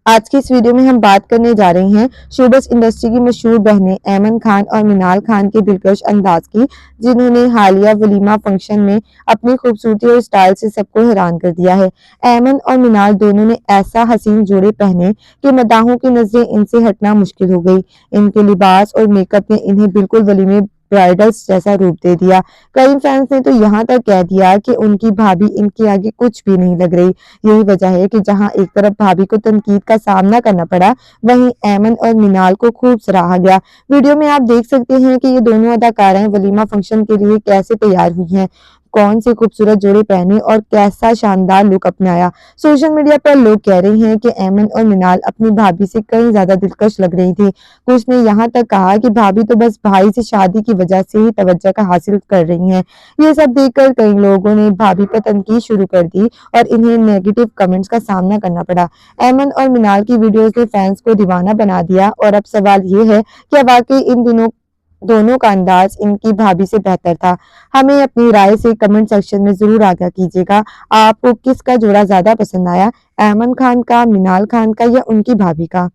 آج کی اس ویڈیو میں ہم بات کرنے جا رہے ہیں شوبز انڈسٹری کی مشہور بہنیں ایمن خان اور منال خان کے دلکش انداز کی، جنہوں نے حالیہ ولیمہ فنکشن میں اپنی خوبصورتی اور اسٹائل سے سب کو حیران کر دیا ہے۔ ایمن اور منال دونوں نے ایسا حسین جوڑے پہنے کہ مداحوں کی نظریں ان سے ہٹنا مشکل ہو گئی۔ ان کے لباس اور میک اپ نے انہیں بالکل ولیمے برائڈلز جیسا روپ دے دیا۔ کئی فینس نے تو یہاں تک کہہ دیا کہ ان کی بھابھی ان کے آگے کچھ بھی نہیں لگ رہی۔ یہی وجہ ہے کہ جہاں ایک طرف بھابھی کو تنقید کا سامنا کرنا پڑا، وہیں ایمن اور منال کو خوب سراہا گیا۔ ویڈیو میں آپ دیکھ سکتے ہیں کہ یہ دونوں اداکارائیں ولیمہ فنکشن کے لیے کیسے تیار ہوئی ہیں، کون سے خوبصورت جوڑے پہنے اور کیسا شاندار لک اپنایا۔ سوشل میڈیا پر لوگ کہہ رہے ہیں کہ ایمن اور منال اپنی بھابھی سے کہیں زیادہ دلکش لگ رہی تھی۔ کچھ نے یہاں تک کہا کہ بھابھی تو بس بھائی سے شادی کی وجہ سے ہی توجہ کا حاصل کر رہی ہیں۔ یہ سب دیکھ کر کئی لوگوں نے بھابھی پر تنقید شروع کر دی اور انہیں نیگیٹو کمنٹس کا سامنا کرنا پڑا۔ ایمن اور منال کی ویڈیوز نے فینس کو دیوانہ بنا دیا اور اب سوال یہ ہے کہ واقعی ان دونوں کا انداز ان کی بھابھی سے بہتر تھا؟ ہمیں اپنی رائے سے کمنٹ سیکشن میں ضرور آگاہ کیجیے گا۔ آپ کو کس کا جوڑا زیادہ پسند آیا، ایمن خان کا، منال خان کا یا ان کی بھابھی کا؟